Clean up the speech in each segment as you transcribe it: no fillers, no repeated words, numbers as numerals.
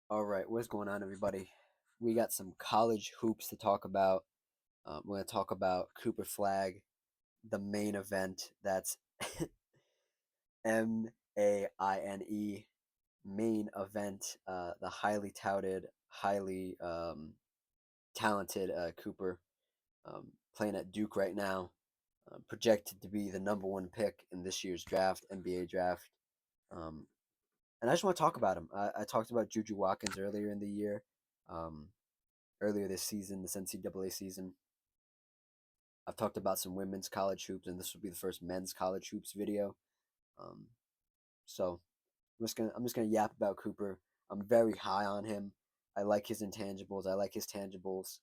All right, what's going on, everybody? We got some college hoops to talk about. We're going to talk about Cooper Flag, the main event. That's MAINE, main event. The highly touted, highly talented Cooper playing at Duke right now, projected to be the number one pick in this year's draft, NBA draft. Um, and I just want to talk about him. I talked about Juju Watkins earlier in the year. Um, Earlier this season, this NCAA season. I've talked about some women's college hoops, and this will be the first men's college hoops video. Um, so I'm just gonna yap about Cooper. I'm very high on him. I like his intangibles. I like his tangibles,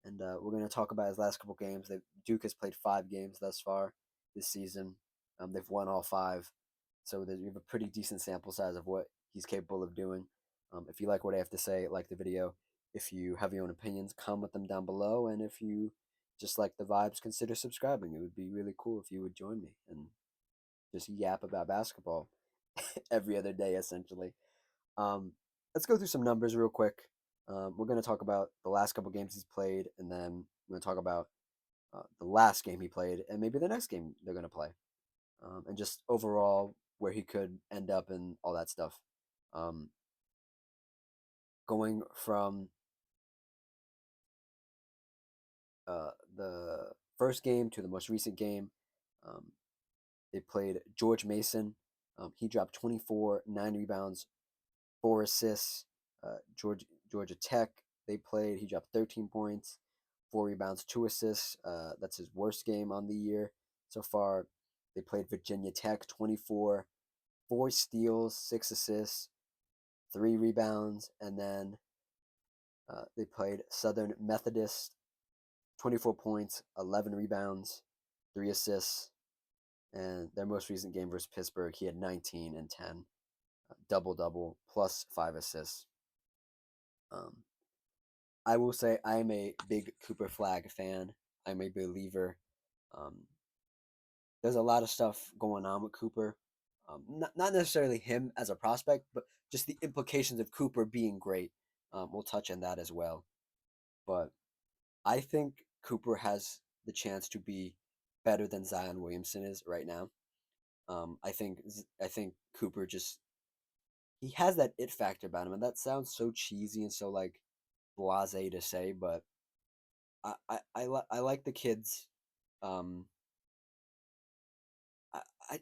and we're gonna talk about his last couple games. Duke has played 5 games thus far this season. They've won all 5, so we have a pretty decent sample size of what he's capable of doing. If you like what I have to say, like the video. If you have your own opinions, comment them down below. And if you just like the vibes, consider subscribing. It would be really cool if you would join me and just yap about basketball every other day, essentially. Um, let's go through some numbers real quick. We're going to talk about the last couple games he's played, and then we're going to talk about the last game he played, and maybe the next game they're going to play, and just overall where he could end up and all that stuff. Um, Going from the first game to the most recent game, um, they played George Mason. He dropped 24, 9 rebounds, 4 assists. Georgia Tech, they played. He dropped 13 points, 4 rebounds, 2 assists. That's his worst game on the year so far. They played Virginia Tech, 24, 4 steals, 6 assists, 3 rebounds, and then they played Southern Methodist, 24 points, 11 rebounds, 3 assists, and their most recent game versus Pittsburgh, he had 19 and 10, double double plus 5 assists. Um, I will say I am a big Cooper Flag fan. I'm a believer. Um, there's a lot of stuff going on with Cooper. Not necessarily him as a prospect, but just the implications of Cooper being great. We'll touch on that as well. But I think Cooper has the chance to be better than Zion Williamson is right now. I think Cooper just he has that it factor about him, and that sounds so cheesy and so like blasé to say, but I like the kids. Um,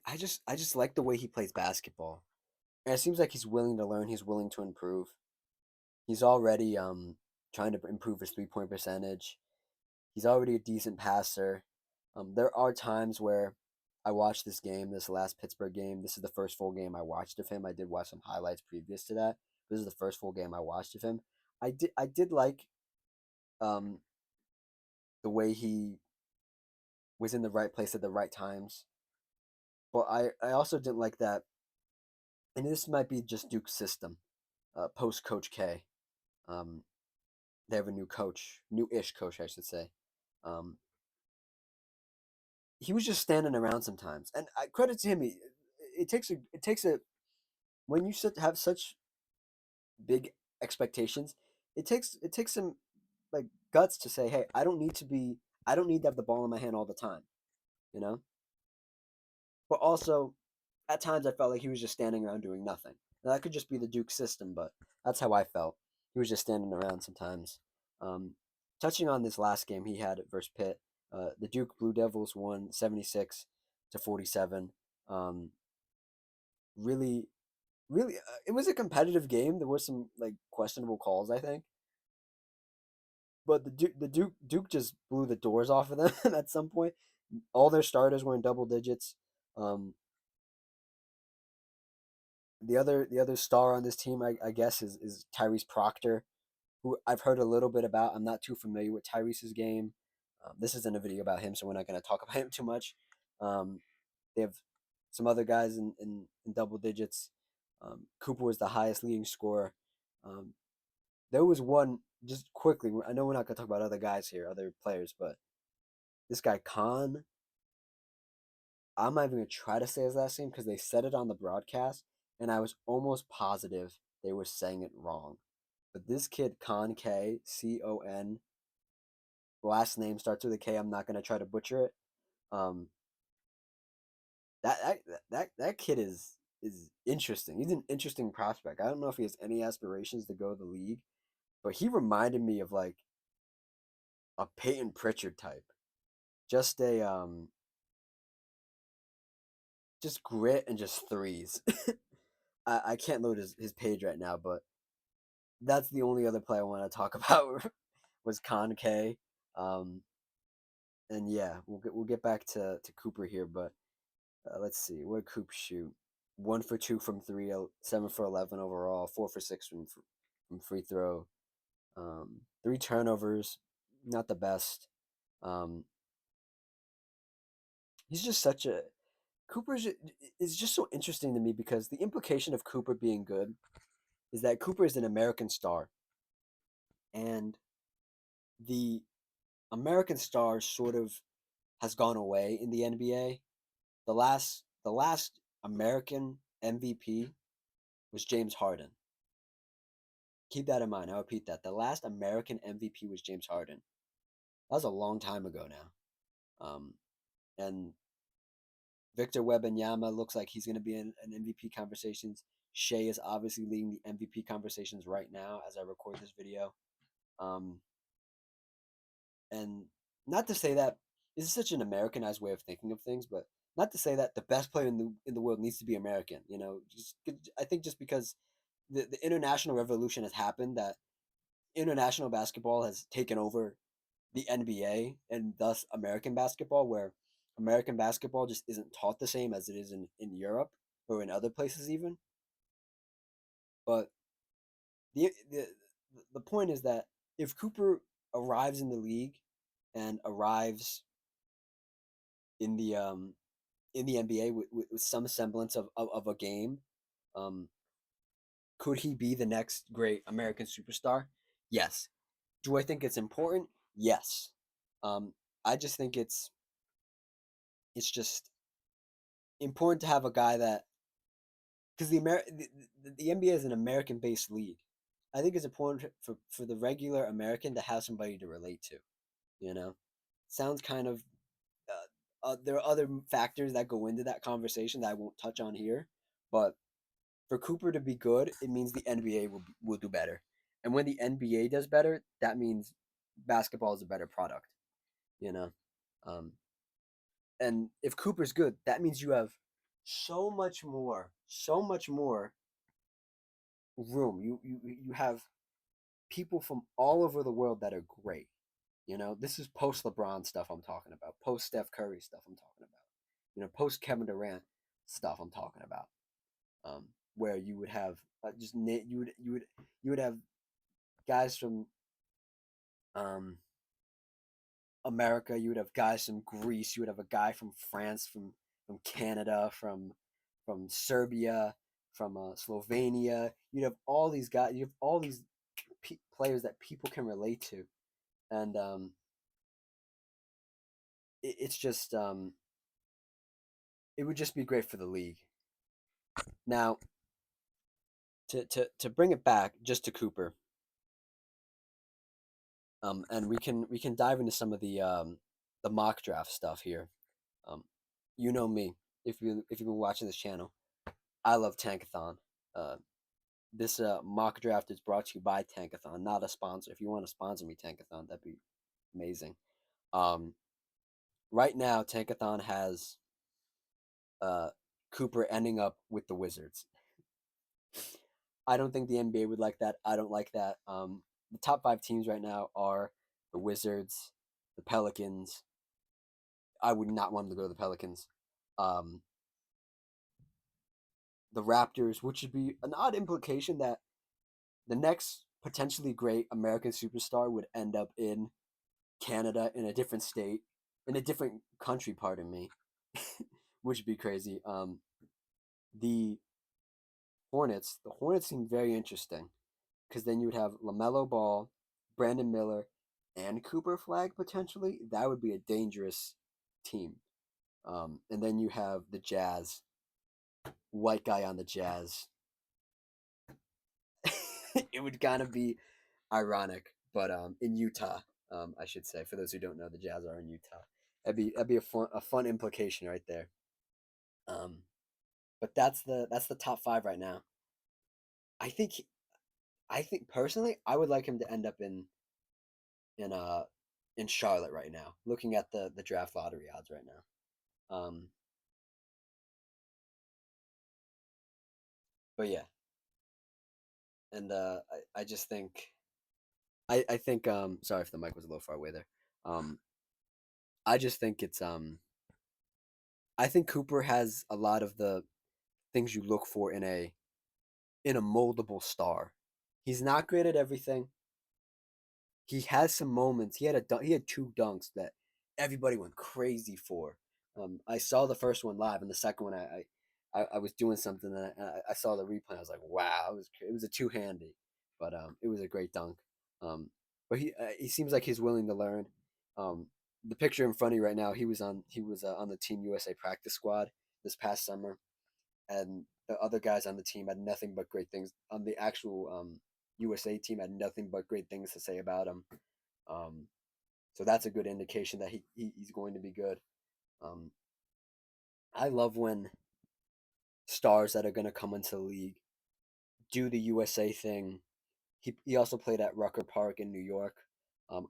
I just like the way he plays basketball, and it seems like he's willing to learn. He's willing to improve. He's already trying to improve his 3 point percentage. He's already a decent passer. There are times where I watched this game, this last Pittsburgh game. This is the first full game I watched of him. I did watch some highlights previous to that. This is the first full game I watched of him. I did like um, the way he was in the right place at the right times. But I also didn't like that, and this might be just Duke's system, post Coach K. Um, they have a new coach, new-ish coach, I should say. Um, he was just standing around sometimes, and I credit to him. It takes a when you have such big expectations, it takes some like guts to say, hey, I don't need to have the ball in my hand all the time, you know. But also, at times I felt like he was just standing around doing nothing. Now that could just be the Duke system, but that's how I felt. He was just standing around sometimes. Um, Touching on this last game he had versus Pitt, the Duke Blue Devils won 76-47. Um, really, really, it was a competitive game. There were some like questionable calls, I think, but the Duke just blew the doors off of them at some point. All their starters were in double digits. Um, the other star on this team, I guess, is Tyrese Proctor, who I've heard a little bit about. I'm not too familiar with Tyrese's game. This isn't a video about him, so we're not going to talk about him too much. Um, they have some other guys in double digits. Cooper was the highest leading scorer. Um, there was one, just quickly. I know we're not going to talk about other guys here, other players, but this guy Khan. I'm not even going to try to say his last name because they said it on the broadcast, and I was almost positive they were saying it wrong. But this kid Con, last name starts with a K. I'm not gonna try to butcher it. Um, that kid is interesting. He's an interesting prospect. I don't know if he has any aspirations to go to the league, but he reminded me of like a Peyton Pritchard type. Just a just grit and just threes. I can't load his page right now, but that's the only other play I want to talk about was Con K. Um, and yeah, we'll get back to Cooper here, but let's see. What did Coop shoot? 1 for 2 from three, 7 for 11 overall, 4 for 6 from free throw. 3 turnovers, not the best. Um, he's just such a is just so interesting to me because the implication of Cooper being good is that Cooper is an American star, and the American star sort of has gone away in the NBA. The last American MVP was James Harden. Keep that in mind. I'll repeat that. The last American MVP was James Harden. That was a long time ago now. And Victor Wembanyama looks like he's going to be in an MVP conversations. Shea is obviously leading the MVP conversations right now as I record this video. Um, and not to say that this is such an Americanized way of thinking of things, but not to say that the best player in the world needs to be American. Just I think just because the international revolution has happened, that international basketball has taken over the NBA and thus American basketball, where American basketball just isn't taught the same as it is in Europe or in other places even. But the the the point is that if Cooper arrives in the league and arrives in the um in the NBA with some semblance of a game, um, could he be the next great American superstar? Yes. Do I think it's important? Yes. Um, I just think it's just important to have a guy that because the NBA is an American based league. I think it's important for the regular American to have somebody to relate to. You know, sounds kind of there are other factors that go into that conversation that I won't touch on here, but for Cooper to be good, it means the NBA will do better, and when the NBA does better, that means basketball is a better product. You know, um, and if Cooper's good, that means you have so much more room. You have people from all over the world that are great. This is post LeBron stuff I'm talking about, post Steph Curry stuff I'm talking about, post Kevin Durant stuff I'm talking about. Where you would have you would have guys from um, America, you would have guys from Greece, you would have a guy from France, from Canada, from Serbia, from Slovenia. You'd have all these guys. You have all these players that people can relate to, and it's just it would just be great for the league. Now, to bring it back just to Cooper, and we can dive into some of the mock draft stuff here. Um, you know me, if you've been watching this channel, I love Tankathon. Uh, this mock draft is brought to you by Tankathon, not a sponsor. If you want to sponsor me, Tankathon, that'd be amazing. Um, right now, Tankathon has uh, Cooper ending up with the Wizards. I don't think the NBA would like that. I don't like that. The top 5 teams right now are the Wizards, the Pelicans. I would not want him to go to the Pelicans. Um, the Raptors, which would be an odd implication that the next potentially great American superstar would end up in Canada, in a different state, in a different country, pardon me, which would be crazy. The the Hornets seem very interesting because then you would have LaMelo Ball, Brandon Miller, and Cooper Flagg potentially. That would be a dangerous team. And then you have the Jazz, white guy on the Jazz. it would kind of be ironic, but in Utah, I should say, for those who don't know, the Jazz are in Utah. That'd be a fun implication right there. Um, but that's the top five right now. I think I think personally, I would like him to end up in uh in Charlotte right now. Looking at the draft lottery odds right now. But yeah, and I just think I think sorry if the mic was a little far away there. Um, I just think I think Cooper has a lot of the things you look for in a moldable star. He's not great at everything. He has some moments. He had two dunks that everybody went crazy for. I saw the first one live, and the second one I was doing something and I saw the replay. I was like, wow, it was a two handy, but it was a great dunk. Um, but he seems like he's willing to learn. Um, the picture in front of you right now, he was on the Team USA practice squad this past summer, and the other guys on the team had nothing but great things. On the actual USA team, had nothing but great things to say about him. Um, so that's a good indication that he's going to be good. Um, I love when stars that are going to come into the league do the USA thing. He also played at Rucker Park in New York.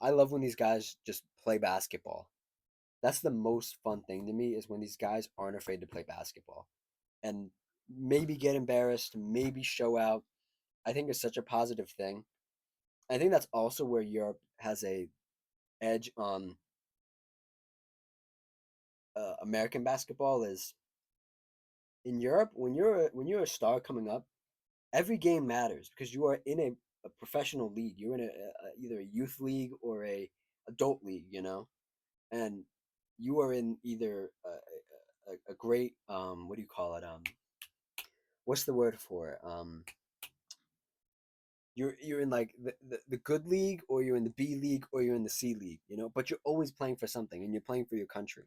I love when these guys just play basketball. That's the most fun thing to me is when these guys aren't afraid to play basketball and maybe get embarrassed, maybe show out. I think it's such a positive thing. I think that's also where Europe has a edge on American basketball is in Europe when you're a star coming up, every game matters because you are in a professional league. You're in either a youth league or a adult league, and you are in either a great what do you call it what's the word for it you're in like the good league or you're in the B league or you're in the C league, but you're always playing for something and you're playing for your country.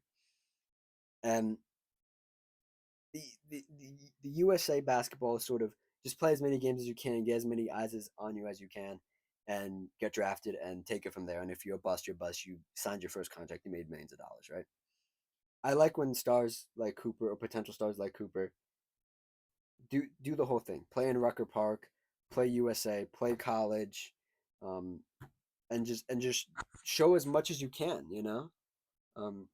And the USA basketball is sort of just play as many games as you can, get as many eyes on you as you can, and get drafted and take it from there. And if you're a bust, you're a bust. You signed your first contract, you made millions of dollars, right? I like when stars like Cooper or potential stars like Cooper do the whole thing. Play in Rucker Park, play USA, play college, um, and just show as much as you can. Um,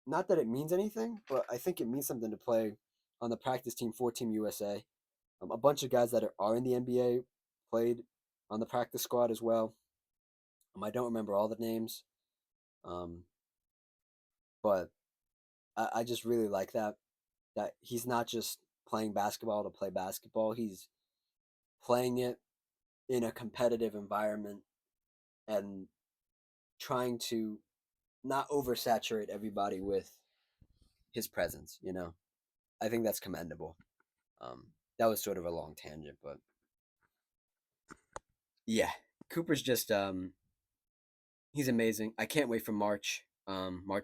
Not that it means anything, but I think it means something to play on the practice team for Team USA. A bunch of guys that are in the NBA played on the practice squad as well. I don't remember all the names, um, but I just really like that he's not just playing basketball to play basketball. He's playing it in a competitive environment and trying to not oversaturate everybody with his presence. I think that's commendable. Um, that was sort of a long tangent, but yeah, Cooper's just he's amazing. I can't wait for March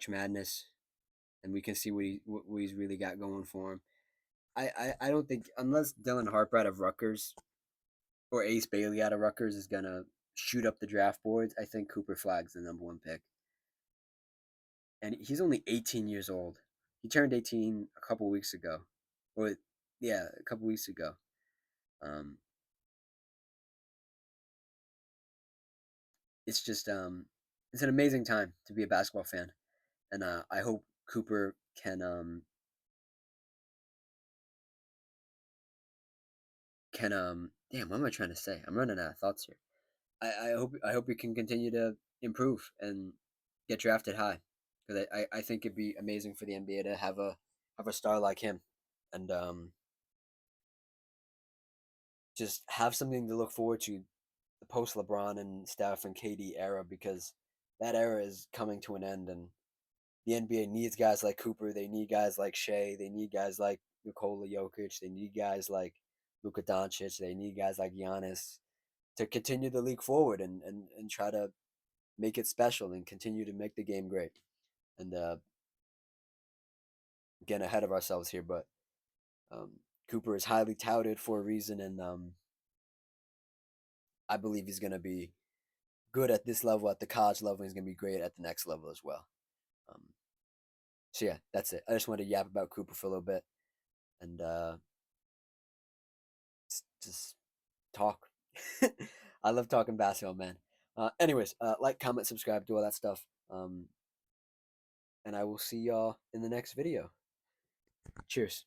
Madness, and we can see what he's really got going for him. I don't think unless Dylan Harper out of Rutgers or Ace Bailey out of Rutgers is gonna shoot up the draft boards, I think Cooper Flagg's the number one pick, and he's only 18 years old. He turned 18 a couple weeks ago, or yeah, a couple weeks ago. Um, it's just it's an amazing time to be a basketball fan, and I hope Cooper can damn, what am I trying to say? I'm running out of thoughts here. I hope he can continue to improve and get drafted high because I think it'd be amazing for the NBA to have a star like him and just have something to look forward to the post LeBron and Steph and KD era because that era is coming to an end and the NBA needs guys like Cooper. They need guys like Shea. They need guys like Nikola Jokic. They need guys like Luka Doncic. They need guys like Giannis to continue the league forward and try to make it special and continue to make the game great. And getting ahead of ourselves here, but um, Cooper is highly touted for a reason, and I believe he's gonna be good at this level, at the college level. He's gonna be great at the next level as well. Um, so yeah, that's it. I just wanted to yap about Cooper for a little bit and just talk. I love talking basketball, man. Anyways, like, comment, subscribe, do all that stuff. And I will see y'all in the next video. Cheers.